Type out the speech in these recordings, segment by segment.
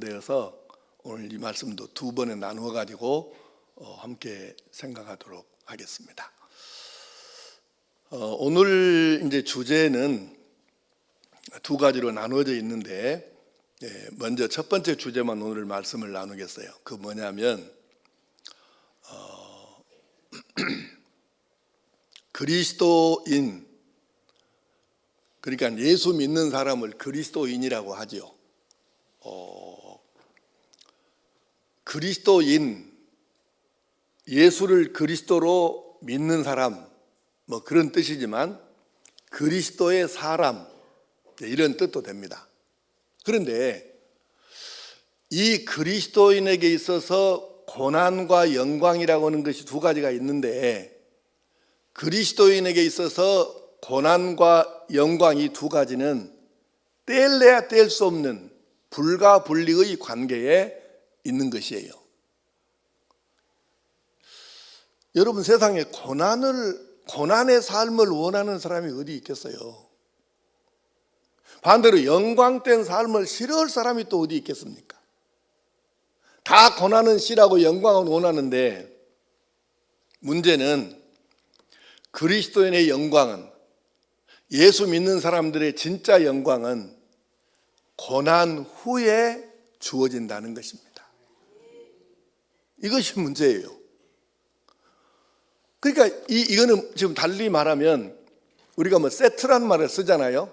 되어서 오늘 이 말씀도 두 번에 나누어 가지고 함께 생각하도록 하겠습니다. 오늘 이제 주제는 두 가지로 나누어져 있는데, 먼저 첫 번째 주제만 오늘 말씀을 나누겠어요. 그 뭐냐면 그리스도인, 그러니까 예수 믿는 사람을 그리스도인이라고 하죠. 그리스도인, 예수를 그리스도로 믿는 사람, 뭐 그런 뜻이지만 그리스도의 사람, 이런 뜻도 됩니다. 그런데 이 그리스도인에게 있어서 고난과 영광이라고 하는 것이 두 가지가 있는데, 그리스도인에게 있어서 고난과 영광 이 두 가지는 뗄래야 뗄 수 없는 불가분리의 관계에 있는 것이에요. 여러분, 세상에 고난의 삶을 원하는 사람이 어디 있겠어요? 반대로 영광된 삶을 싫어할 사람이 또 어디 있겠습니까? 다 고난은 싫어하고 영광은 원하는데, 문제는 그리스도인의 영광은, 예수 믿는 사람들의 진짜 영광은 고난 후에 주어진다는 것입니다. 이것이 문제예요. 그러니까 이거는 지금 달리 말하면 우리가 뭐 세트라는 말을 쓰잖아요.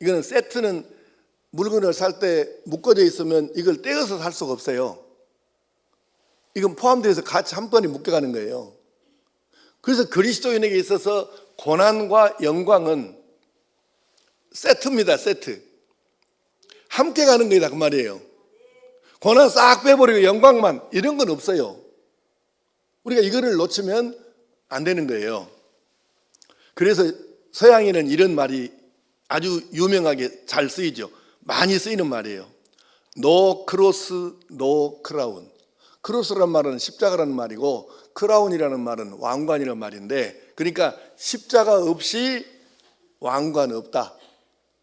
이거는 세트는 물건을 살 때 묶어져 있으면 이걸 떼어서 살 수가 없어요. 이건 포함되어서 같이 한 번에 묶여가는 거예요. 그래서 그리스도인에게 있어서 고난과 영광은 세트입니다. 세트. 함께 가는 거다 그 말이에요. 고난 싹 빼버리고 영광만, 이런 건 없어요. 우리가 이거를 놓치면 안 되는 거예요. 그래서 서양에는 이런 말이 아주 유명하게 잘 쓰이죠. 많이 쓰이는 말이에요. No cross, no crown. 크로스란 말은 십자가라는 말이고, 크라운이라는 말은 왕관이라는 말인데, 그러니까 십자가 없이 왕관 없다.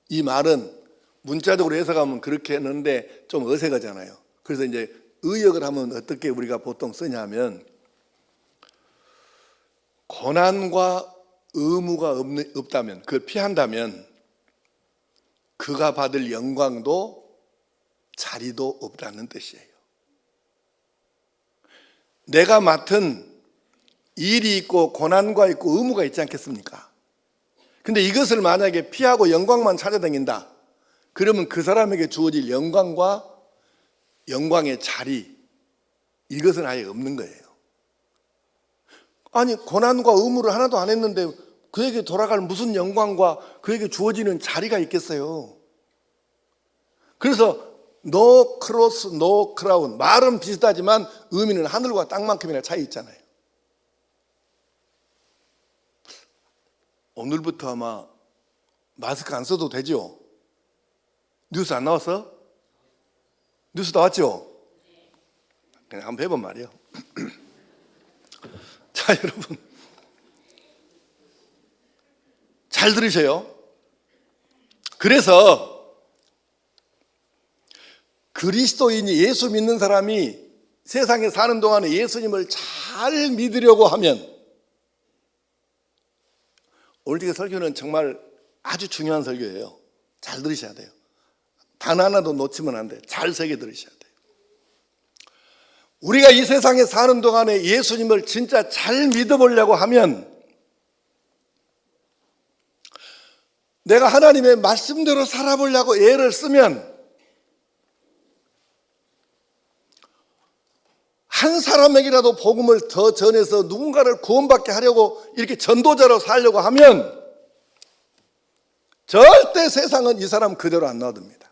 이 말은 문자적으로 해석하면 그렇게 했는데 좀 어색하잖아요. 그래서 이제 의역을 하면 어떻게 우리가 보통 쓰냐면, 고난과 의무가 없다면, 그걸 피한다면 그가 받을 영광도 자리도 없다는 뜻이에요. 내가 맡은 일이 있고 고난과 있고 의무가 있지 않겠습니까? 근데 이것을 만약에 피하고 영광만 찾아다닌다, 그러면 그 사람에게 주어질 영광과 영광의 자리, 이것은 아예 없는 거예요. 아니, 고난과 의무를 하나도 안 했는데 그에게 돌아갈 무슨 영광과 그에게 주어지는 자리가 있겠어요? 그래서 No cross, no crown. 말은 비슷하지만 의미는 하늘과 땅만큼이나 차이 있잖아요. 오늘부터 아마 마스크 안 써도 되죠? 뉴스 안 나왔어? 뉴스 나왔죠? 그냥 한번 해본 말이에요. 자, 여러분, 잘 들으셔요. 그래서 그리스도인이, 예수 믿는 사람이 세상에 사는 동안에 예수님을 잘 믿으려고 하면, 오늘 설교는 정말 아주 중요한 설교예요. 잘 들으셔야 돼요. 단 하나도 놓치면 안 돼요. 잘 새겨 들으셔야 돼요. 우리가 이 세상에 사는 동안에 예수님을 진짜 잘 믿어보려고 하면, 내가 하나님의 말씀대로 살아보려고 애를 쓰면, 한 사람에게라도 복음을 더 전해서 누군가를 구원받게 하려고 이렇게 전도자로 살려고 하면 절대 세상은 이 사람 그대로 안 놔둡니다.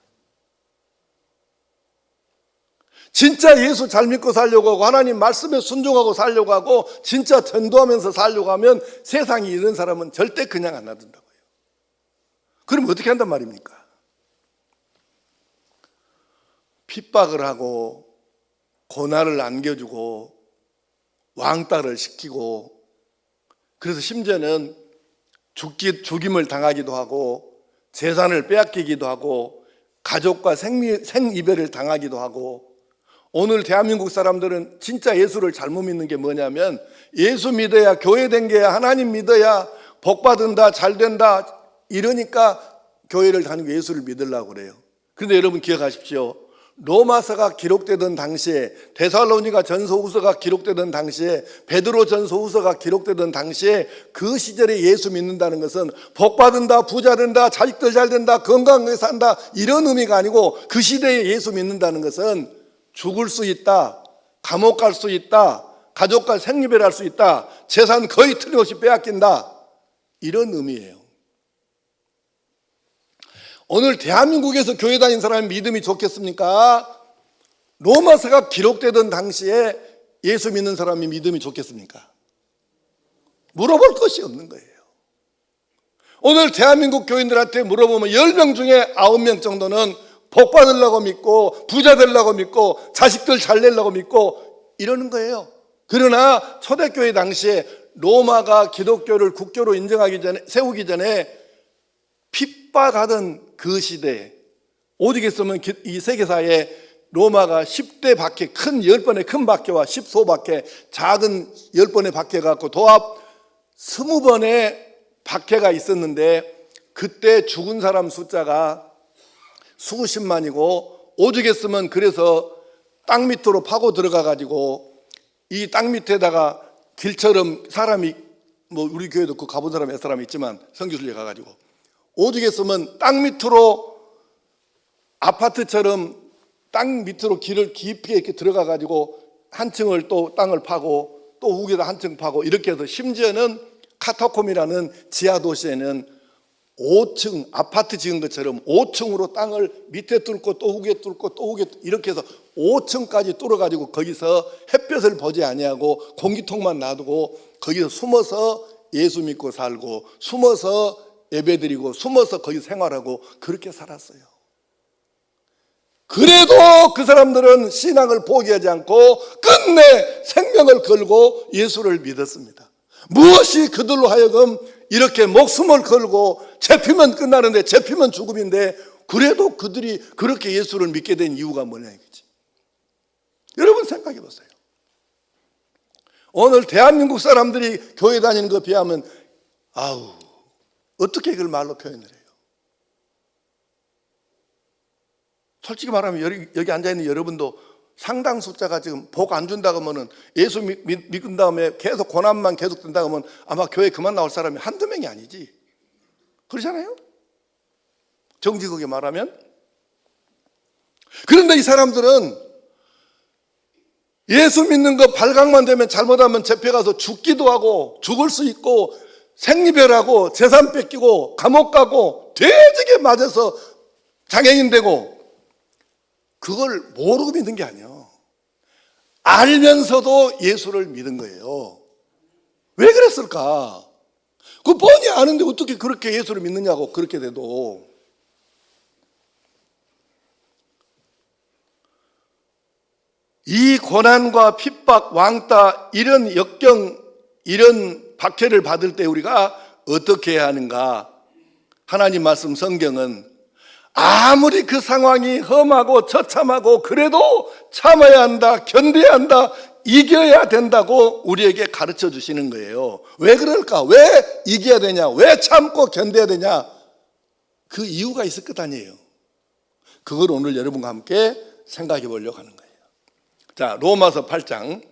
진짜 예수 잘 믿고 살려고 하고 하나님 말씀에 순종하고 살려고 하고 진짜 전도하면서 살려고 하면 세상이 이런 사람은 절대 그냥 안 놔둔다고요. 그럼 어떻게 한단 말입니까? 핍박을 하고 고난을 안겨주고 왕따를 시키고, 그래서 심지어는 죽임을 당하기도 하고 재산을 빼앗기기도 하고 가족과 생이별을 당하기도 하고, 오늘 대한민국 사람들은 진짜 예수를 잘못 믿는 게 뭐냐면, 예수 믿어야 교회 댕겨야 하나님 믿어야 복 받는다 잘 된다 이러니까 교회를 다니고 예수를 믿으려고 그래요. 그런데 여러분 기억하십시오. 로마서가 기록되던 당시에, 데살로니가 전서후서가 기록되던 당시에, 베드로 전서후서가 기록되던 당시에, 그 시절에 예수 믿는다는 것은 복 받는다, 부자 된다, 자식들 잘 된다, 건강하게 산다 이런 의미가 아니고, 그 시대에 예수 믿는다는 것은 죽을 수 있다, 감옥 갈 수 있다, 가족과 생리별할 수 있다, 재산 거의 틀림없이 빼앗긴다 이런 의미예요. 오늘 대한민국에서 교회 다닌 사람이 믿음이 좋겠습니까? 로마서가 기록되던 당시에 예수 믿는 사람이 믿음이 좋겠습니까? 물어볼 것이 없는 거예요. 오늘 대한민국 교인들한테 물어보면 10명 중에 9명 정도는 복 받으려고 믿고 부자 되려고 믿고 자식들 잘 내려고 믿고 이러는 거예요. 그러나 초대교회 당시에 로마가 기독교를 국교로 인정하기 전에, 세우기 전에 핍박하던 그 시대에, 오직 있으면 이 세계사에 로마가 10대 박해, 큰 10번의 큰 박해와 10소 박해, 작은 10번의 박해 갖고 도합 20번의 박해가 있었는데, 그때 죽은 사람 숫자가 수십만이고, 오죽했으면 그래서 땅 밑으로 파고 들어가 가지고 이 땅 밑에다가 길처럼 사람이, 뭐 우리 교회도 그 가본 사람 몇 사람 있지만 선교순례 가가지고 오죽했으면 땅 밑으로, 아파트처럼 땅 밑으로 길을 깊게 이렇게 들어가 가지고 한 층을 또 땅을 파고 또 위에다 한 층 파고 이렇게 해서, 심지어는 카타콤이라는 지하 도시에는 5층, 아파트 지은 것처럼 5층으로 땅을 밑에 뚫고 또 위에 뚫고 또 위에 이렇게 해서 5층까지 뚫어가지고 거기서 햇볕을 보지 아니하고 공기통만 놔두고 거기서 숨어서 예수 믿고 살고, 숨어서 예배드리고, 숨어서 거기 생활하고 그렇게 살았어요. 그래도 그 사람들은 신앙을 포기하지 않고 끝내 생명을 걸고 예수를 믿었습니다. 무엇이 그들로 하여금 이렇게 목숨을 걸고, 잡히면 끝나는데 잡히면 죽음인데, 그래도 그들이 그렇게 예수를 믿게 된 이유가 뭐냐 이거지. 여러분 생각해 보세요. 오늘 대한민국 사람들이 교회 다니는 거 비하면, 아우, 어떻게 이걸 말로 표현을 해요? 솔직히 말하면 여기 앉아있는 여러분도 상당 숫자가 지금 복 안 준다고 하면은, 예수 믿은 다음에 계속 고난만 계속 든다고 하면 아마 교회 그만 나올 사람이 한두 명이 아니지. 그렇잖아요? 정직하게 말하면. 그런데 이 사람들은 예수 믿는 거 발각만 되면, 잘못하면 잡혀가서 죽기도 하고, 죽을 수 있고, 생리별하고, 재산 뺏기고, 감옥 가고, 돼지게 맞아서 장애인 되고, 그걸 모르고 믿는 게 아니에요. 알면서도 예수를 믿은 거예요. 왜 그랬을까? 그 뻔히 아는데 어떻게 그렇게 예수를 믿느냐고. 그렇게 돼도 이 고난과 핍박, 왕따, 이런 역경, 이런 박해를 받을 때 우리가 어떻게 해야 하는가? 하나님 말씀 성경은 아무리 그 상황이 험하고 처참하고 그래도 참아야 한다, 견뎌야 한다, 이겨야 된다고 우리에게 가르쳐 주시는 거예요. 왜 그럴까? 왜 이겨야 되냐? 왜 참고 견뎌야 되냐? 그 이유가 있을 것 아니에요. 그걸 오늘 여러분과 함께 생각해 보려고 하는 거예요. 자, 로마서 8장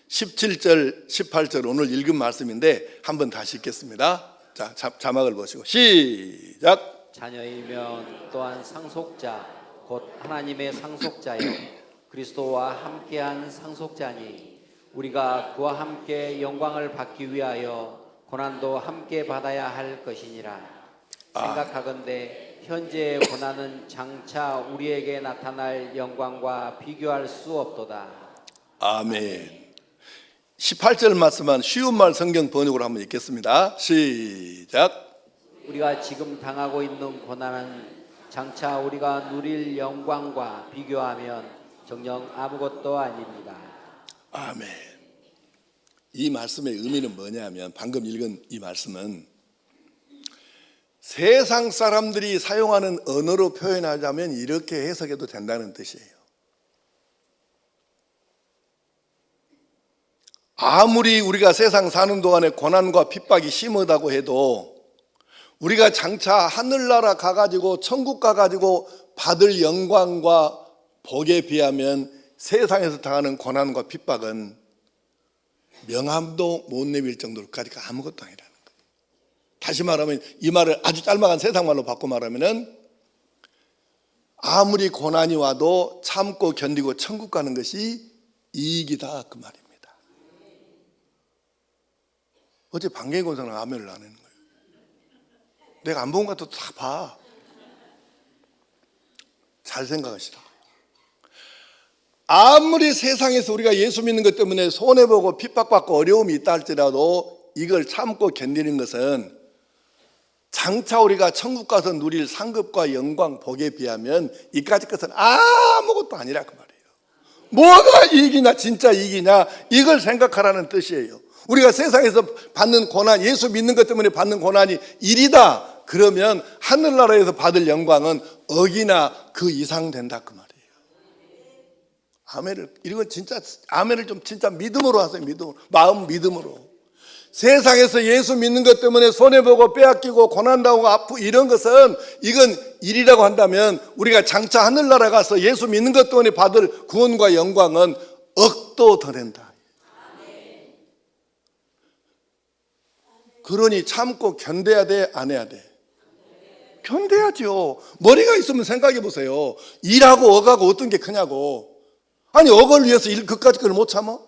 17절, 18절 오늘 읽은 말씀인데 한번 다시 읽겠습니다. 자, 자막을 보시고 시작. 자녀이면 또한 상속자 곧 하나님의 상속자요 그리스도와 함께한 상속자니 우리가 그와 함께 영광을 받기 위하여 고난도 함께 받아야 할 것이니라. 생각하건대 현재의 고난은 장차 우리에게 나타날 영광과 비교할 수 없도다. 아멘. 18절 말씀은 쉬운 말 성경 번역으로 한번 읽겠습니다. 시작. 우리가 지금 당하고 있는 고난은 장차 우리가 누릴 영광과 비교하면 정녕 아무것도 아닙니다. 아멘. 이 말씀의 의미는 뭐냐면, 방금 읽은 이 말씀은 세상 사람들이 사용하는 언어로 표현하자면 이렇게 해석해도 된다는 뜻이에요. 아무리 우리가 세상 사는 동안에 고난과 핍박이 심하다고 해도 우리가 장차 하늘나라 가가지고 천국 가가지고 받을 영광과 복에 비하면 세상에서 당하는 고난과 핍박은 명함도 못 내밀 정도로까지 아무것도 아니라는 거예요. 다시 말하면 이 말을 아주 짤막한 세상말로 바꿔 말하면은 아무리 고난이 와도 참고 견디고 천국 가는 것이 이익이다 그 말입니다. 어제 방갱이 권사는 아멘을 안 하는 거예요. 내가 안 본 것도 다 봐. 잘 생각하시라. 아무리 세상에서 우리가 예수 믿는 것 때문에 손해보고 핍박받고 어려움이 있다 할지라도 이걸 참고 견디는 것은 장차 우리가 천국 가서 누릴 상급과 영광 복에 비하면 이까지 것은 아무것도 아니라 그 말이에요. 뭐가 이익이냐 진짜 이익이냐 이걸 생각하라는 뜻이에요. 우리가 세상에서 받는 고난, 예수 믿는 것 때문에 받는 고난이 일이다 그러면 하늘나라에서 받을 영광은 억이나 그 이상 된다 그 말이에요. 아멘을, 이건 진짜 아멘을 좀 진짜 믿음으로 하세요. 믿음으로, 마음 믿음으로. 세상에서 예수 믿는 것 때문에 손해보고 빼앗기고 고난당하고 아프고 이런 것은 이건 일이라고 한다면 우리가 장차 하늘나라 가서 예수 믿는 것 때문에 받을 구원과 영광은 억도 더 된다. 그러니 참고 견뎌야 돼, 안 해야 돼? 견뎌야죠. 머리가 있으면 생각해 보세요. 일하고 억하고 어떤 게 크냐고. 아니 억을 위해서 그까짓 걸 못 참아?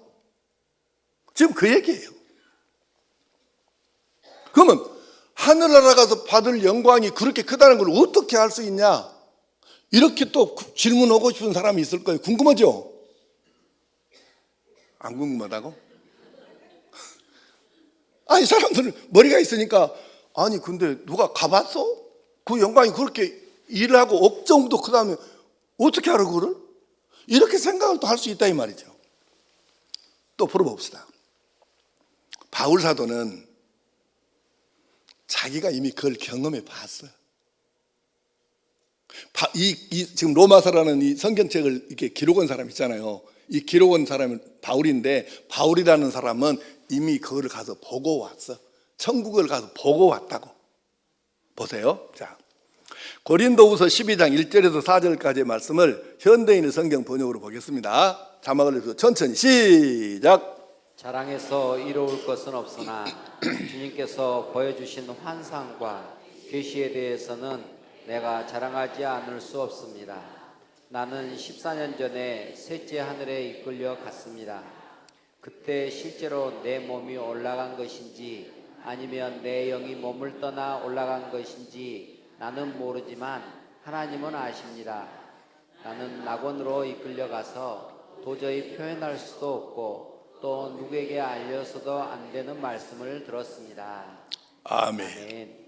지금 그 얘기예요. 그러면 하늘나라 가서 받을 영광이 그렇게 크다는 걸 어떻게 알 수 있냐? 이렇게 또 질문하고 싶은 사람이 있을 거예요. 궁금하죠? 안 궁금하다고? 아니 사람들은 머리가 있으니까 아니 근데 누가 가봤어? 그 영광이 그렇게 일하고 억 정도 크다면 어떻게 알아 그거를? 이렇게 생각을 또 할 수 있다 이 말이죠. 또 풀어봅시다. 바울 사도는 자기가 이미 그걸 경험해 봤어요. 지금 로마서라는 이 성경책을 이렇게 기록한 사람 있잖아요. 이 기록한 사람은 바울인데 바울이라는 사람은 이미 그걸 가서 보고 왔어. 천국을 가서 보고 왔다고. 보세요. 자, 고린도후서 12장 1절에서 4절까지의 말씀을 현대인의 성경 번역으로 보겠습니다. 자막을 내서 천천히 시작. 자랑해서 이로울 것은 없으나 주님께서 보여주신 환상과 계시에 대해서는 내가 자랑하지 않을 수 없습니다. 나는 14년 전에 셋째 하늘에 이끌려 갔습니다. 그때 실제로 내 몸이 올라간 것인지 아니면 내 영이 몸을 떠나 올라간 것인지 나는 모르지만 하나님은 아십니다. 나는 낙원으로 이끌려 가서 도저히 표현할 수도 없고 또 누구에게 알려서도 안 되는 말씀을 들었습니다. 아멘.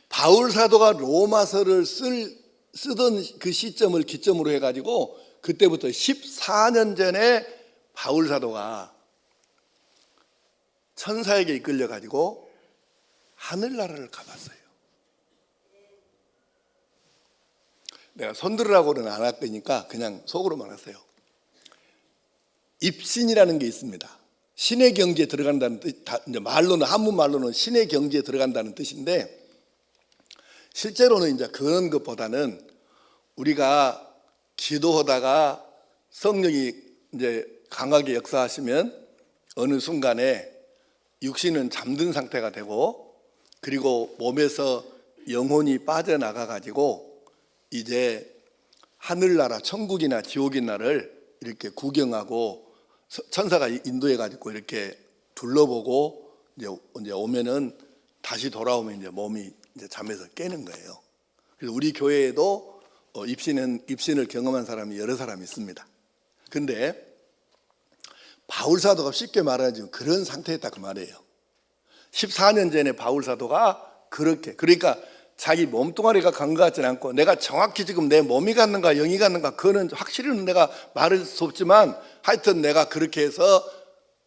바울 사도가 로마서를 쓰던 그 시점을 기점으로 해가지고 그때부터 14년 전에 바울 사도가 천사에게 이끌려가지고 하늘나라를 가봤어요. 내가 손들으라고는 안 할 거니까 그냥 속으로 말했어요. 입신이라는 게 있습니다. 신의 경지에 들어간다는 뜻, 말로는 한문말로는 신의 경지에 들어간다는 뜻인데 실제로는 이제 그런 것보다는 우리가 기도하다가 성령이 이제 강하게 역사하시면 어느 순간에 육신은 잠든 상태가 되고 그리고 몸에서 영혼이 빠져나가 가지고 이제 하늘나라 천국이나 지옥인 나를 이렇게 구경하고 천사가 인도해 가지고 이렇게 둘러보고 이제 오면은 다시 돌아오면 이제 몸이 이제 잠에서 깨는 거예요. 그래서 우리 교회에도 입신을 경험한 사람이 여러 사람이 있습니다. 근데 바울 사도가 쉽게 말하자면 그런 상태였다 그 말이에요. 14년 전에 바울 사도가 그렇게 그러니까 자기 몸뚱아리가 간 것 같지는 않고 내가 정확히 지금 내 몸이 갔는가 영이 갔는가 그거는 확실히는 내가 말할 수 없지만 하여튼 내가 그렇게 해서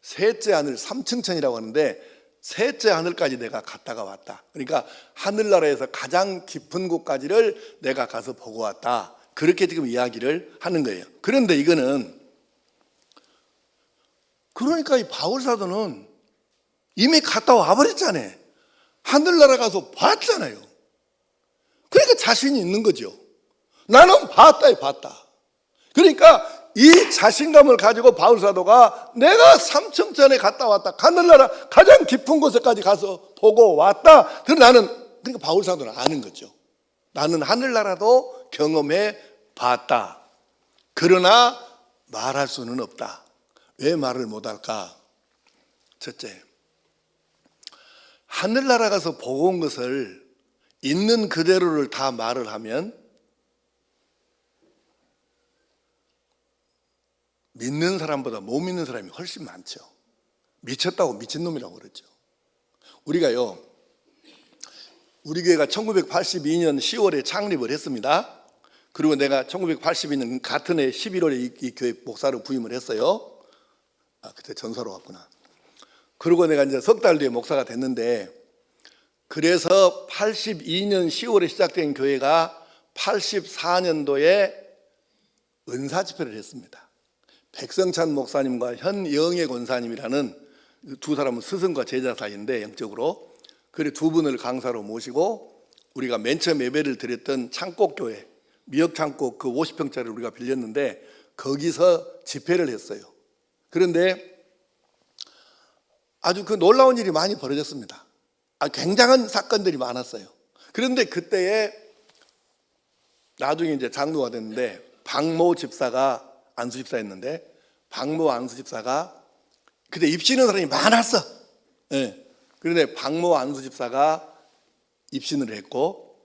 셋째 하늘 삼층천이라고 하는데 셋째 하늘까지 내가 갔다가 왔다. 그러니까 하늘나라에서 가장 깊은 곳까지를 내가 가서 보고 왔다. 그렇게 지금 이야기를 하는 거예요. 그런데 이거는 그러니까 이 바울 사도는 이미 갔다 와버렸잖아요. 하늘나라 가서 봤잖아요. 그러니까 자신이 있는 거죠. 나는 봤다. 그러니까 이 자신감을 가지고 바울 사도가 내가 삼층 전에 갔다 왔다. 하늘나라 가장 깊은 곳에까지 가서 보고 왔다. 그러니까 바울 사도는 아는 거죠. 나는 하늘나라도 경험해 봤다. 그러나 말할 수는 없다. 왜 말을 못할까? 첫째, 하늘나라 가서 보고 온 것을 있는 그대로를 다 말을 하면 믿는 사람보다 못 믿는 사람이 훨씬 많죠. 미쳤다고 미친놈이라고 그러죠. 우리가요, 우리 교회가 1982년 10월에 창립을 했습니다. 그리고 내가 1982년 같은 해 11월에 이 교회 목사로 부임을 했어요. 그때 전사로 왔구나. 그리고 내가 이제 석 달 뒤에 목사가 됐는데, 그래서 82년 10월에 시작된 교회가 84년도에 은사 집회를 했습니다. 백성찬 목사님과 현영애 권사님이라는 두 사람은 스승과 제자 사이인데 영적으로, 그래 두 분을 강사로 모시고 우리가 맨 처음 예배를 드렸던 창곡교회 미역창곡 그 50평짜리를 우리가 빌렸는데 거기서 집회를 했어요. 그런데 아주 그 놀라운 일이 많이 벌어졌습니다. 굉장한 사건들이 많았어요. 그런데 그때에 나중에 이제 장로가 됐는데 박모 집사가 안수 집사였는데, 박모 안수 집사가 그때 입시는 사람이 많았어. 예. 그런데 박모 안수 집사가 입신을 했고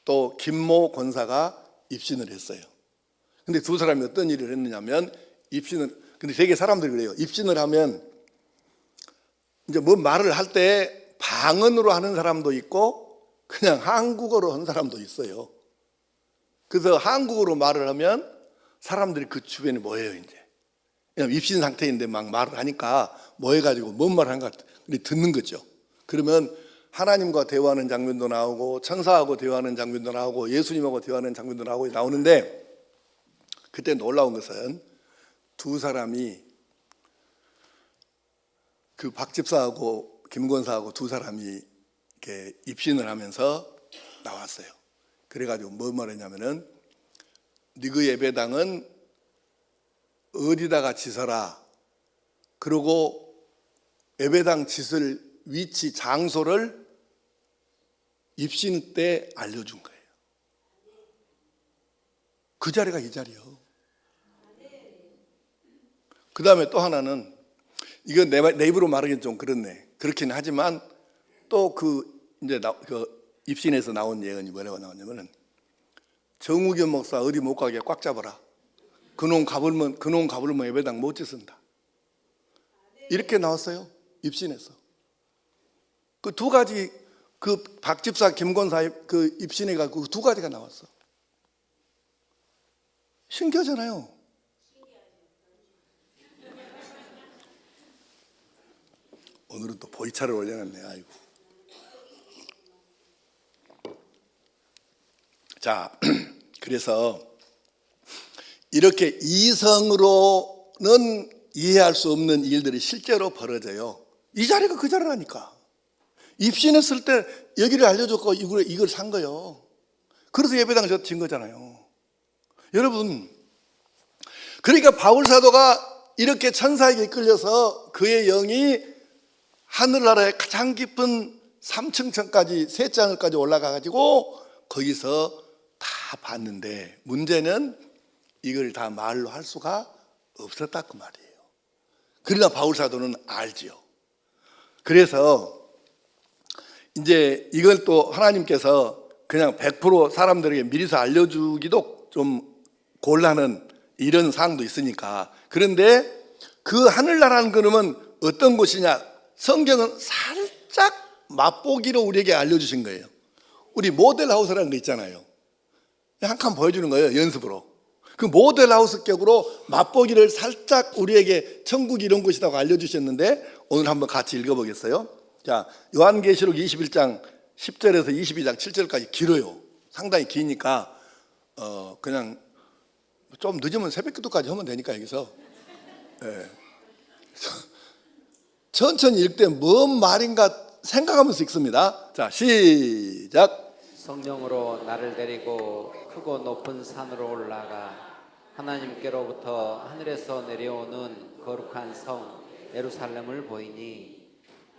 또 김모 권사가 입신을 했어요. 근데 두 사람이 어떤 일을 했느냐면, 근데 되게 사람들이 그래요. 입신을 하면 이제 뭐 말을 할 때 방언으로 하는 사람도 있고 그냥 한국어로 하는 사람도 있어요. 그래서 한국어로 말을 하면 사람들이 그 주변에 모여요, 이제. 그냥 입신 상태인데 막 말을 하니까 모여가지고 뭔 말을 한가 듣는 거죠. 그러면 하나님과 대화하는 장면도 나오고 천사하고 대화하는 장면도 나오고 예수님하고 대화하는 장면도 나오는데, 그때 놀라운 것은 두 사람이 그 박 집사하고 김 권사하고 두 사람이 이렇게 입신을 하면서 나왔어요. 그래가지고 뭐 말했냐면은, 너희 예배당은 어디다가 지서라. 그리고 예배당 짓을 위치, 장소를 입신 때 알려준 거예요. 그 자리가 이 자리요. 그 다음에 또 하나는, 이건 내 입으로 말하기는 좀 그렇네. 그렇긴 하지만 또 이제 입신에서 나온 예언이 뭐라고 나왔냐면은, 정우겸 목사 어디 못 가게 꽉 잡아라. 그놈 가불면 예배당 못 짓는다. 이렇게 나왔어요. 입신에서. 그 두 가지, 그 박집사 김권사 그 입신회가 그 두 가지가 나왔어. 신기하잖아요. 오늘은 또 보이차를 올려놨네. 아이고. 자, 그래서 이렇게 이성으로는 이해할 수 없는 일들이 실제로 벌어져요. 이 자리가 그 자리라니까. 입신했을 때 여기를 알려줬고 이걸 산 거예요. 그래서 예배당 진 거잖아요. 여러분, 그러니까 바울 사도가 이렇게 천사에게 이끌려서 그의 영이 하늘나라의 가장 깊은 3층천까지 셋째 하늘까지 올라가가지고 거기서 다 봤는데, 문제는 이걸 다 말로 할 수가 없었다 그 말이에요. 그러나 바울 사도는 알지요. 그래서 이제 이걸 또 하나님께서 그냥 100% 사람들에게 미리서 알려주기도 좀 곤란한 이런 상황도 있으니까. 그런데 그 하늘나라는 그러면 어떤 곳이냐? 성경은 살짝 맛보기로 우리에게 알려주신 거예요. 우리 모델하우스라는 거 있잖아요. 한 칸 보여주는 거예요, 연습으로. 그 모델하우스 격으로 맛보기를 살짝 우리에게 천국이 이런 곳이라고 알려주셨는데, 오늘 한번 같이 읽어보겠어요? 자, 요한계시록 21장 10절에서 22장 7절까지 길어요. 상당히 기니까 그냥 좀 늦으면 새벽기도까지 하면 되니까 여기서 천천히 읽되 뭔 말인가 생각하면서 읽습니다. 자, 시작. 성령으로 나를 데리고 크고 높은 산으로 올라가 하나님께로부터 하늘에서 내려오는 거룩한 성 예루살렘을 보이니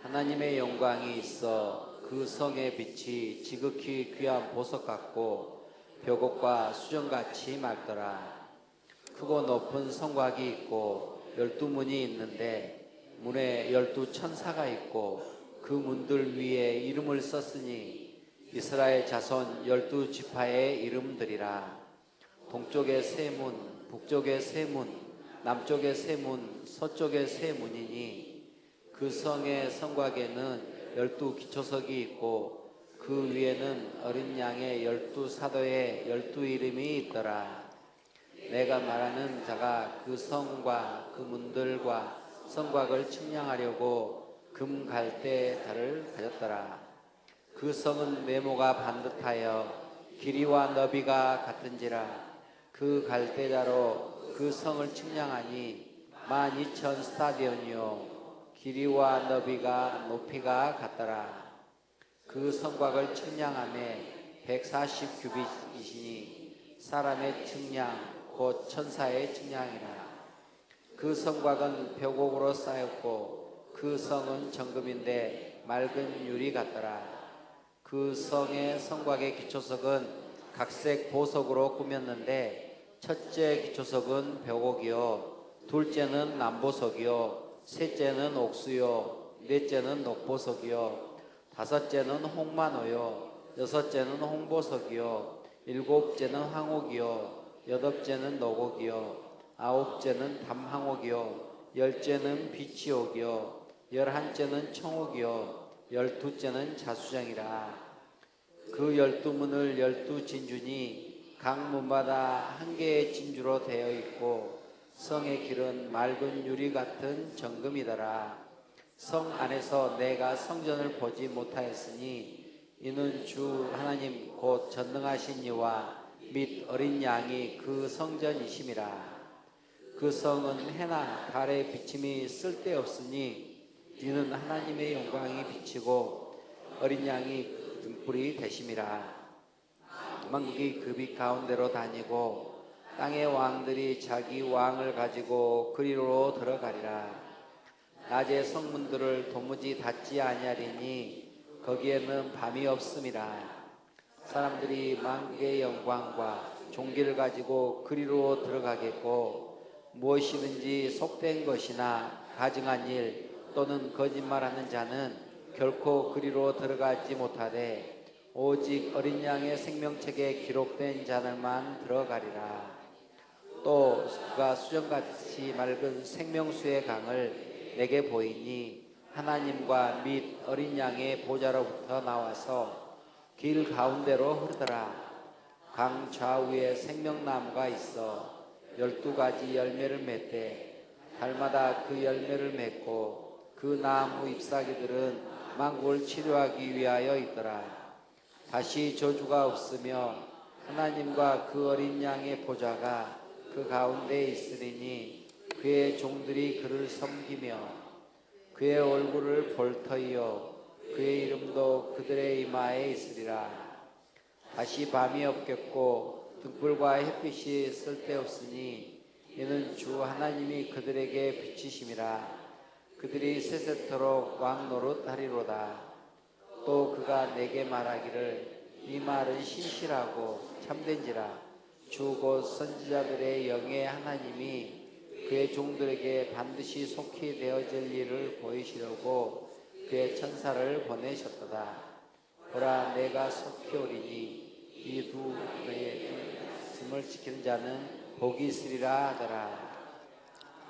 하나님의 영광이 있어 그 성의 빛이 지극히 귀한 보석 같고 벽옥과 수정같이 맑더라. 크고 높은 성곽이 있고 12문이 있는데 문에 12천사가 있고 그 문들 위에 이름을 썼으니 이스라엘 자손 12지파의 이름들이라. 동쪽에 세 문, 북쪽에 세 문, 남쪽에 세 문, 서쪽에 세 문이니 그 성의 성곽에는 12기초석이 있고 그 위에는 어린 양의 12사도의 12이름이 있더라. 내가 말하는 자가 그 성과 그 문들과 성곽을 측량하려고 금 갈대 달을 가졌더라. 그 성은 네모가 반듯하여 길이와 너비가 같은지라. 그 갈대자로 그 성을 측량하니 12,000 스타디온이요 길이와 너비가 높이가 같더라. 그 성곽을 측량하매 140 규빗이시니 사람의 측량 곧 천사의 측량이라. 그 성곽은 벽옥으로 쌓였고 그 성은 정금인데 맑은 유리 같더라. 그 성의 성곽의 기초석은 각색 보석으로 꾸몄는데 첫째 기초석은 벽옥이요 둘째는 남보석이요 셋째는 옥수요 넷째는 녹보석이요 다섯째는 홍마노요 여섯째는 홍보석이요 일곱째는 황옥이요 여덟째는 노곡이요 아홉째는 담황옥이요 열째는 비치옥이요 열한째는 청옥이요 12째는 자수정이라. 그 12문을 12진주니 각 문마다 한 개의 진주로 되어 있고 성의 길은 맑은 유리 같은 정금이더라. 성 안에서 내가 성전을 보지 못하였으니 이는 주 하나님 곧 전능하신 이와 및 어린 양이 그 성전이심이라. 그 성은 해나 달의 비침이 쓸데없으니 이는 하나님의 영광이 비치고 어린 양이 등불이 되심이라. 만국이 그 빛 가운데로 다니고 땅의 왕들이 자기 왕을 가지고 그리로 들어가리라. 낮에 성문들을 도무지 닫지 아니하리니 거기에는 밤이 없음이라. 사람들이 만국의 영광과 종기를 가지고 그리로 들어가겠고 무엇이든지 속된 것이나 가증한 일 또는 거짓말하는 자는 결코 그리로 들어가지 못하되 오직 어린 양의 생명책에 기록된 자들만 들어가리라. 또 그가 수정같이 맑은 생명수의 강을 내게 보이니 하나님과 및 어린 양의 보좌로부터 나와서 길 가운데로 흐르더라. 강 좌우에 생명나무가 있어 12가지 열매를 맺되 달마다 그 열매를 맺고 그 나무 잎사귀들은 만국을 치료하기 위하여 있더라. 다시 저주가 없으며 하나님과 그 어린 양의 보좌가 그 가운데에 있으리니 그의 종들이 그를 섬기며 그의 얼굴을 볼 터이요 그의 이름도 그들의 이마에 있으리라. 다시 밤이 없겠고 등불과 햇빛이 쓸데없으니 이는 주 하나님이 그들에게 비치심이라. 그들이 세세토록 왕 노릇하리로다. 또 그가 내게 말하기를 이 말은 신실하고 참된지라. 주 곧 선지자들의 영의 하나님이 그의 종들에게 반드시 속히 되어질 일을 보이시려고 그의 천사를 보내셨도다. 보라 내가 속히 오리니 이 두 그의 말씀을 지키는 자는 복이 있으리라 하더라.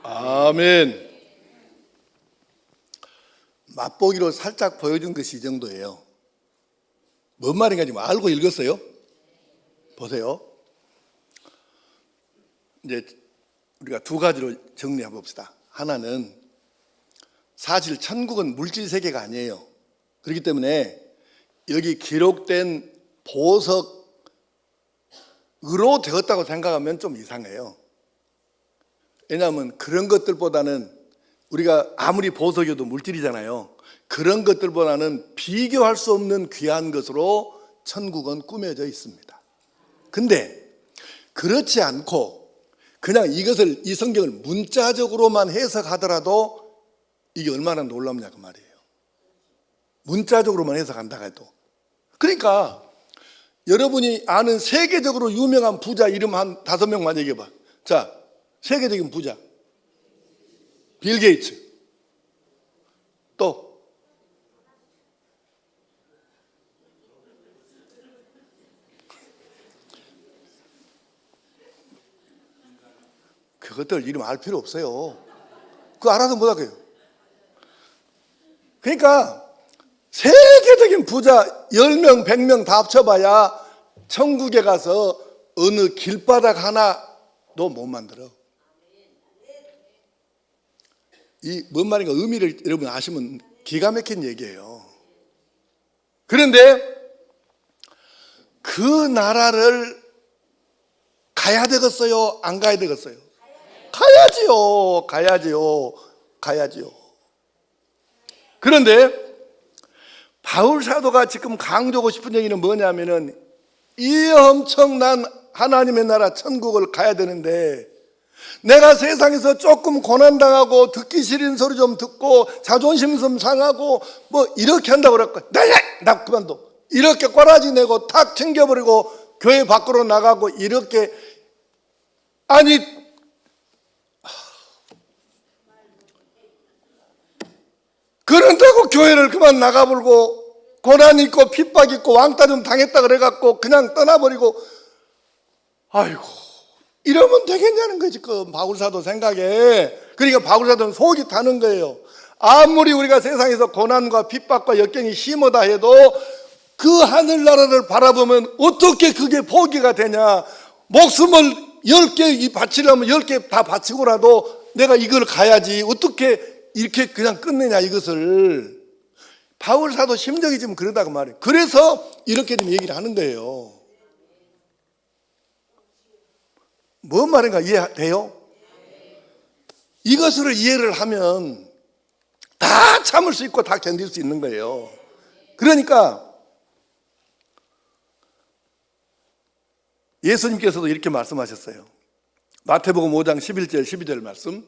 아멘. 맛보기로 살짝 보여준 것이 이 정도예요. 뭔 말인가 지금 알고 읽었어요? 보세요. 이제 우리가 두 가지로 정리해 봅시다. 하나는 사실 천국은 물질 세계가 아니에요. 그렇기 때문에 여기 기록된 보석으로 되었다고 생각하면 좀 이상해요. 왜냐하면 그런 것들보다는 우리가 아무리 보석이어도 물질이잖아요. 그런 것들보다는 비교할 수 없는 귀한 것으로 천국은 꾸며져 있습니다. 근데 그렇지 않고 그냥 이것을, 이 성경을 문자적으로만 해석하더라도 이게 얼마나 놀랍냐 그 말이에요. 문자적으로만 해석한다고 해도. 그러니까 여러분이 아는 세계적으로 유명한 부자 이름 한 5명만 얘기해봐. 자, 세계적인 부자 빌 게이츠, 또 그것들 이름 알 필요 없어요. 그거 알아서 못하게요. 그러니까 세계적인 부자 10명, 100명 다 합쳐봐야 천국에 가서 어느 길바닥 하나도 못 만들어. 이 뭔 말인가 의미를 여러분 아시면 기가 막힌 얘기예요. 그런데 그 나라를 가야 되겠어요? 안 가야 되겠어요? 가야지요. 그런데 바울 사도가 지금 강조하고 싶은 얘기는 뭐냐면은 이 엄청난 하나님의 나라 천국을 가야 되는데 내가 세상에서 조금 고난당하고 듣기 싫은 소리 좀 듣고 자존심 좀 상하고 뭐 이렇게 한다고 그럴까? 나 그만둬. 이렇게 꼬라지 내고 탁 튕겨버리고 교회 밖으로 나가고 이렇게, 아니 그런다고 교회를 그만 나가버리고 고난 있고 핍박 있고 왕따 좀 당했다 그래갖고 그냥 떠나버리고, 아이고 이러면 되겠냐는 거지 그 바울사도 생각에. 그러니까 바울사도는 속이 타는 거예요. 아무리 우리가 세상에서 고난과 핍박과 역경이 심하다 해도 그 하늘나라를 바라보면 어떻게 그게 포기가 되냐. 목숨을 10개 바치려면 10개 다 바치고라도 내가 이걸 가야지 어떻게 이렇게 그냥 끝내냐 이것을. 바울사도 심정이 좀 그러다고 말이에요. 그래서 이렇게 좀 얘기를 하는 거예요. 뭔 말인가 이해돼요? 이것을 이해를 하면 다 참을 수 있고 다 견딜 수 있는 거예요. 그러니까 예수님께서도 이렇게 말씀하셨어요. 마태복음 5장 11절 12절 말씀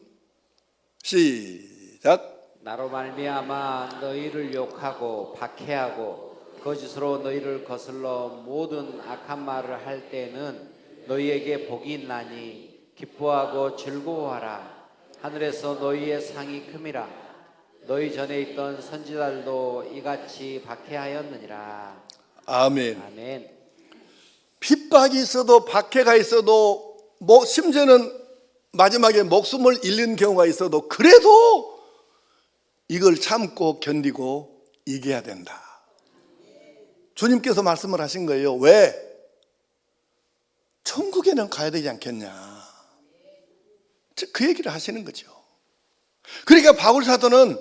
시작. 나로 말미암아 너희를 욕하고 박해하고 거짓으로 너희를 거슬러 모든 악한 말을 할 때에는 너희에게 복이 있나니 기뻐하고 즐거워하라. 하늘에서 너희의 상이 큼이라. 너희 전에 있던 선지자들도 이같이 박해하였느니라. 아멘. 아멘. 핍박이 있어도 박해가 있어도 심지어는 마지막에 목숨을 잃는 경우가 있어도 그래도 이걸 참고 견디고 이겨야 된다. 주님께서 말씀을 하신 거예요. 왜? 천국에는 가야 되지 않겠냐. 그 얘기를 하시는 거죠. 그러니까 바울 사도는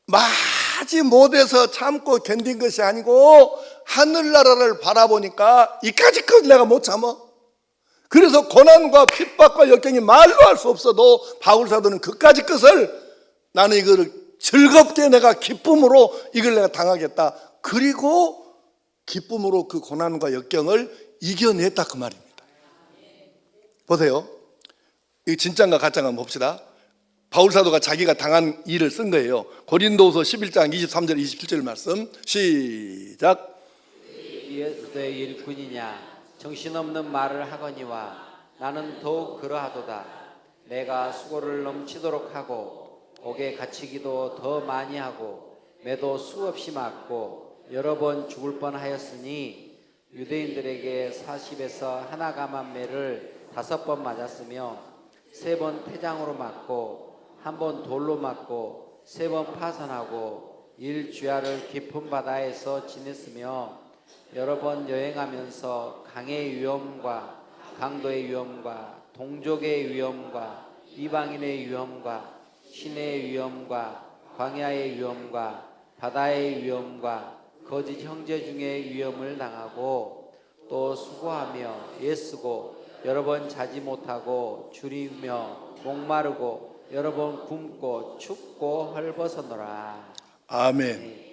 마지 못해서 참고 견딘 것이 아니고 하늘나라를 바라보니까 이까짓 내가 못 참아. 그래서 고난과 핍박과 역경이 말로 할 수 없어도 바울 사도는 그까짓 것을 나는 이거를 즐겁게 내가 기쁨으로 이걸 내가 당하겠다. 그리고 기쁨으로 그 고난과 역경을 이겨냈다 그 말입니다. 보세요. 이 진짜인가 가짜인가 한번 봅시다. 바울 사도가 자기가 당한 일을 쓴 거예요. 고린도후서 11장 23절 27절 말씀 시작. 너의 일꾼이냐 정신없는 말을 하거니와 나는 더욱 그러하도다. 내가 수고를 넘치도록 하고 옥에 갇히기도 더 많이 하고 매도 수없이 맞고 여러 번 죽을 뻔하였으니 유대인들에게 40에서 하나 감한매를 5번 맞았으며 3번 태장으로 맞고 1번 돌로 맞고 3번 파선하고 일주야를 깊은 바다에서 지냈으며 여러 번 여행하면서 강의 위험과 강도의 위험과 동족의 위험과 이방인의 위험과 신의 위험과 광야의 위험과 바다의 위험과 거짓 형제 중에 위험을 당하고 또 수고하며 애쓰고 여러 번 자지 못하고 줄이며 목마르고 여러 번 굶고 춥고 헐벗어노라. 아멘.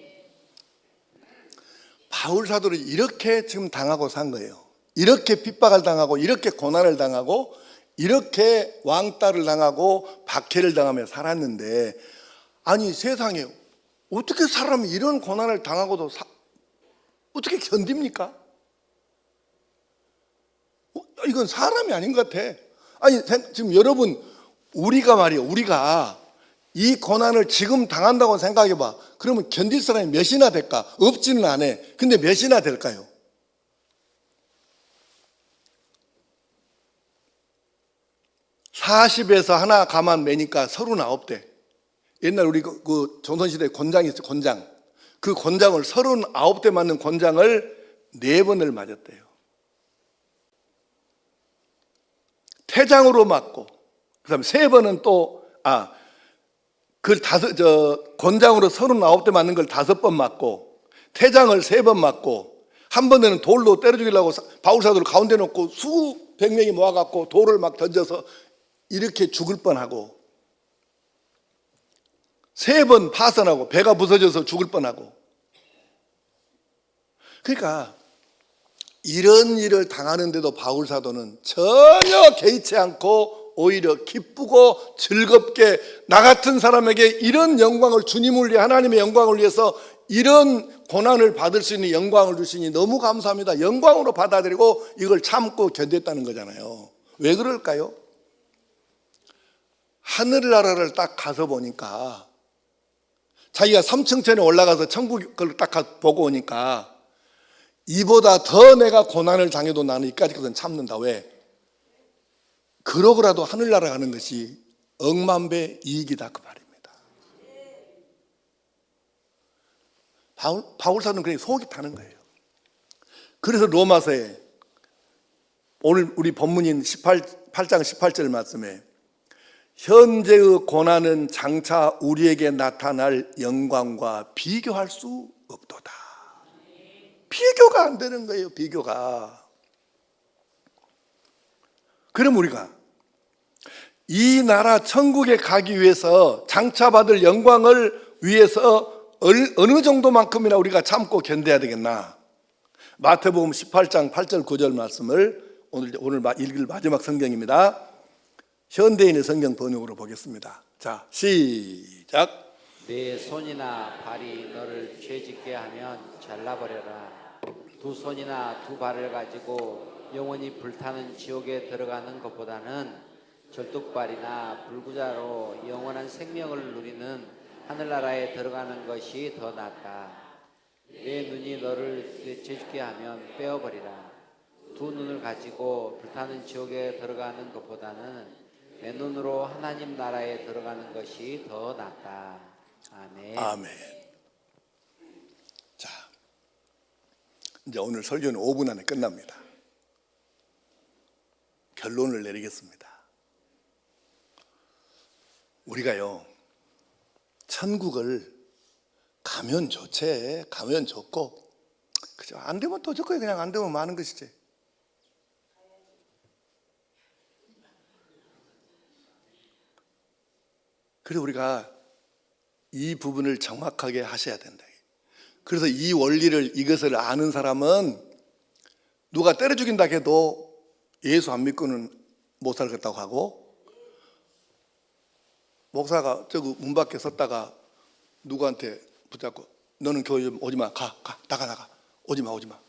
바울 사도는 이렇게 지금 당하고 산 거예요. 이렇게 핍박을 당하고 이렇게 고난을 당하고 이렇게 왕따를 당하고 박해를 당하며 살았는데, 아니 세상에 어떻게 사람이 이런 고난을 당하고도 어떻게 견딥니까? 이건 사람이 아닌 것 같아. 아니 지금 여러분, 우리가 말이에요, 우리가 이 고난을 지금 당한다고 생각해 봐. 그러면 견딜 사람이 몇이나 될까? 없지는 않아. 근데 몇이나 될까요? (40에서) 하나 가만 매니까 39대. 옛날 우리 그 조선시대 곤장이 있어요. 곤장. 그 곤장을 39대 맞는 곤장을 4번을 맞았대요. 태장으로 맞고, 그 다음에 3번은 또, 곤장으로 39대 맞는 걸 5번 맞고, 태장을 3번 맞고, 한 번에는 돌로 때려 죽이려고 바울 사도를 가운데 놓고 수백 명이 모아갖고 돌을 막 던져서 이렇게 죽을 뻔하고, 3번 파선하고 배가 부서져서 죽을 뻔하고. 그러니까 이런 일을 당하는데도 바울 사도는 전혀 개의치 않고 오히려 기쁘고 즐겁게, 나 같은 사람에게 이런 영광을, 주님을 위해, 하나님의 영광을 위해서 이런 고난을 받을 수 있는 영광을 주시니 너무 감사합니다, 영광으로 받아들이고 이걸 참고 견뎠다는 거잖아요. 왜 그럴까요? 하늘나라를 딱 가서 보니까, 자기가 3층천에 올라가서 천국을 딱 보고 오니까, 이보다 더 내가 고난을 당해도 나는 이까짓 것은 참는다. 왜? 그러고라도 하늘나라 가는 것이 억만배 이익이다, 그 말입니다. 바울 사도는 그냥 속이 타는 거예요. 그래서 로마서에 오늘 우리 본문인 8장 18절 말씀에 현재의 고난은 장차 우리에게 나타날 영광과 비교할 수 없도다. 비교가 안 되는 거예요, 비교가. 그럼 우리가 이 나라 천국에 가기 위해서 장차 받을 영광을 위해서 어느 정도만큼이나 우리가 참고 견뎌야 되겠나? 마태복음 18장 8절 9절 말씀을 오늘 읽을 마지막 성경입니다. 현대인의 성경 번역으로 보겠습니다. 자, 시작. 내 손이나 발이 너를 죄짓게 하면 잘라버려라. 두 손이나 두 발을 가지고 영원히 불타는 지옥에 들어가는 것보다는 절뚝발이나 불구자로 영원한 생명을 누리는 하늘나라에 들어가는 것이 더 낫다. 내 눈이 너를 죄짓게 하면 빼어버리라. 두 눈을 가지고 불타는 지옥에 들어가는 것보다는 내 눈으로 하나님 나라에 들어가는 것이 더 낫다. 아멘. 아멘. 자, 이제 오늘 설교는 5분 안에 끝납니다. 결론을 내리겠습니다. 우리가요, 천국을 가면 좋지, 가면 좋고, 그죠? 안 되면 또 좋고, 그냥 안 되면 마는 것이지. 그래서 우리가 이 부분을 정확하게 하셔야 된다. 그래서 이 원리를, 이것을 아는 사람은 누가 때려 죽인다 해도 예수 안 믿고는 못 살겠다고 하고, 목사가 저기 문 밖에 섰다가 누구한테 붙잡고 너는 교회 오지 마, 나가, 오지 마.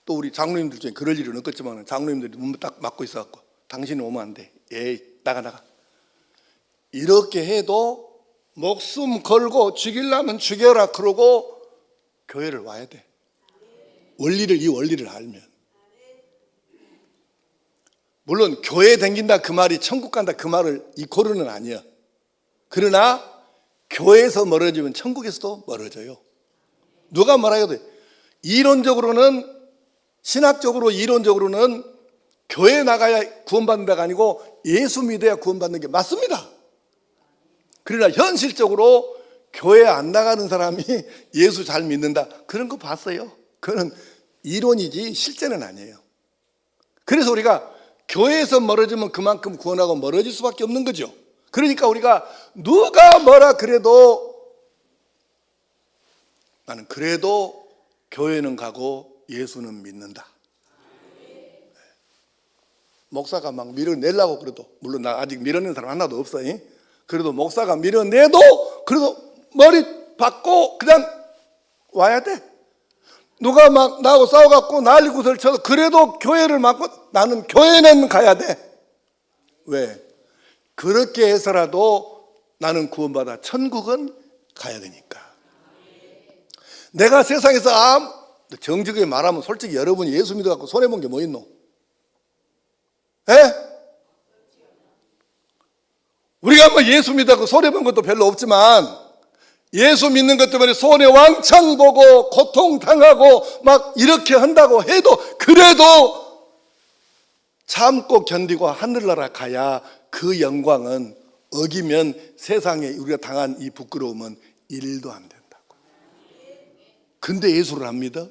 또 우리 장로님들 중에 그럴 일은 없겠지만 장로님들이 문 딱 막고 있어갖고 당신은 오면 안 돼, 에이 나가. 이렇게 해도 목숨 걸고 죽이려면 죽여라 그러고 교회를 와야 돼. 이 원리를 알면. 물론 교회 댕긴다 그 말이 천국 간다 그 말을 이코르는 아니야. 그러나 교회에서 멀어지면 천국에서도 멀어져요. 누가 뭐라 해도 이론적으로는, 신학적으로 이론적으로는 교회 나가야 구원받는 데가 아니고 예수 믿어야 구원받는 게 맞습니다. 그러나 현실적으로 교회 안 나가는 사람이 예수 잘 믿는다, 그런 거 봤어요. 그거는 이론이지 실제는 아니에요. 그래서 우리가 교회에서 멀어지면 그만큼 구원하고 멀어질 수밖에 없는 거죠. 그러니까 우리가 누가 뭐라 그래도 나는 그래도 교회는 가고 예수는 믿는다. 목사가 막 밀어내려고 그래도, 물론 나 아직 밀어낸 사람 하나도 없어. 그래도 목사가 밀어내도 그래도 머리 박고 그냥 와야 돼. 누가 막 나하고 싸워갖고 난리구슬 쳐도 그래도 교회를 막고 나는 교회는 가야 돼. 왜? 그렇게 해서라도 나는 구원받아 천국은 가야 되니까. 내가 세상에서 정직하게 말하면 솔직히 여러분이 예수 믿어갖고 손해본 게 뭐 있노? 에? 우리가 뭐 예수 믿어갖고 손해본 것도 별로 없지만 예수 믿는 것 때문에 손해 왕창 보고 고통당하고 막 이렇게 한다고 해도 그래도 참고 견디고 하늘나라 가야 그 영광은 어기면 세상에 우리가 당한 이 부끄러움은 1도 안 된다고. 근데 예수를 안 믿어?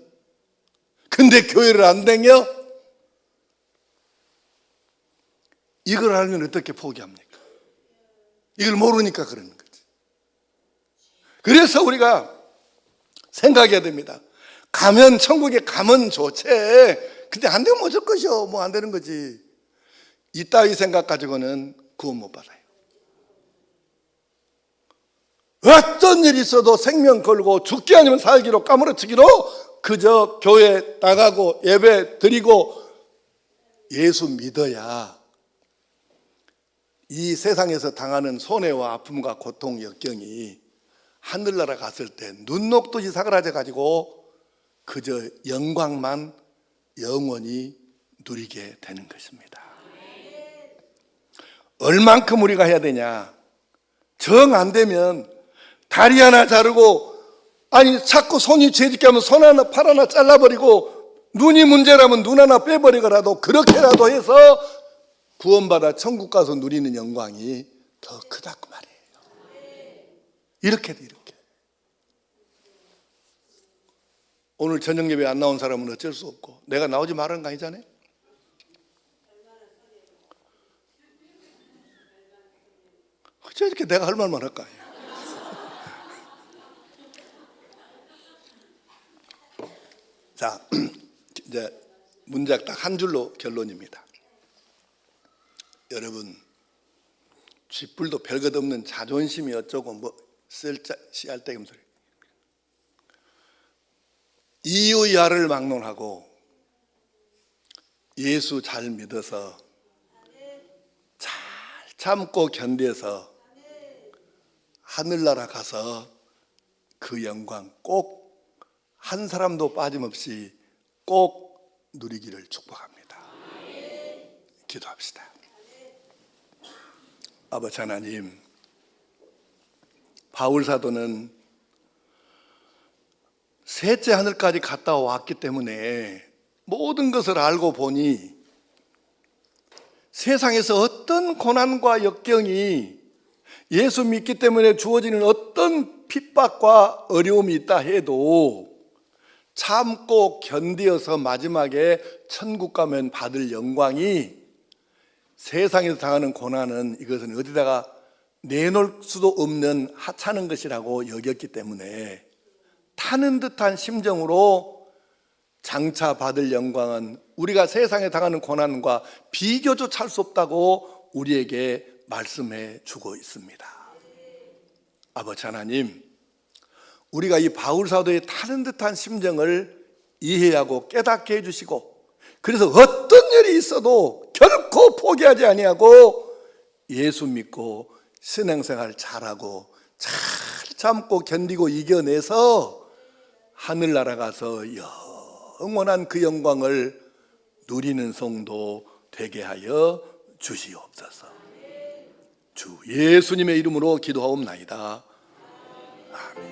근데 교회를 안 다녀? 이걸 알면 어떻게 포기합니까? 이걸 모르니까 그러는 거지. 그래서 우리가 생각해야 됩니다. 가면 천국에 가면 좋지. 근데 안 되면 어쩔 것이요. 뭐 안 되는 거지. 이따위 생각 가지고는 구원 못 받아요. 어떤 일이 있어도 생명 걸고 죽기 아니면 살기로 까무러치기로 그저 교회 나가고 예배 드리고 예수 믿어야 이 세상에서 당하는 손해와 아픔과 고통, 역경이 하늘나라 갔을 때 눈 녹듯이 사그라져 가지고 그저 영광만 영원히 누리게 되는 것입니다. 얼만큼 우리가 해야 되냐? 정 안 되면 다리 하나 자르고, 아니 자꾸 손이 죄짓게 하면 손 하나 팔 하나 잘라버리고, 눈이 문제라면 눈 하나 빼버리거라도 그렇게라도 해서 구원받아 천국 가서 누리는 영광이 더 크다고 말이에요. 이렇게 돼, 이렇게. 오늘 저녁 예배 안 나온 사람은 어쩔 수 없고, 내가 나오지 말라는 거 아니잖아요. 어째 이렇게 내가 할 말만 할까? 자, 이제 문장 딱 한 줄로 결론입니다. 여러분, 쥐뿔도 별것 없는 자존심이 어쩌고 뭐 씨알때기 소리. 이유야를 막론하고 예수 잘 믿어서 잘 참고 견뎌서 하늘나라 가서 그 영광 꼭 한 사람도 빠짐없이 꼭 누리기를 축복합니다. 기도합시다. 아버지 하나님, 바울 사도는 셋째 하늘까지 갔다 왔기 때문에 모든 것을 알고 보니 세상에서 어떤 고난과 역경이 예수 믿기 때문에 주어지는 어떤 핍박과 어려움이 있다 해도 참고 견디어서 마지막에 천국 가면 받을 영광이 세상에서 당하는 고난은 이것은 어디다가 내놓을 수도 없는 하찮은 것이라고 여겼기 때문에 타는 듯한 심정으로 장차 받을 영광은 우리가 세상에 당하는 고난과 비교조차 할 수 없다고 우리에게 말씀해 주고 있습니다. 아버지 하나님, 우리가 이 바울 사도의 타는 듯한 심정을 이해하고 깨닫게 해주시고, 그래서 어떤 일이 있어도 결코 포기하지 아니하고 예수 믿고 신앙생활 잘하고 잘 참고 견디고 이겨내서 하늘나라 가서 영원한 그 영광을 누리는 성도 되게 하여 주시옵소서. 주 예수님의 이름으로 기도하옵나이다. 아멘.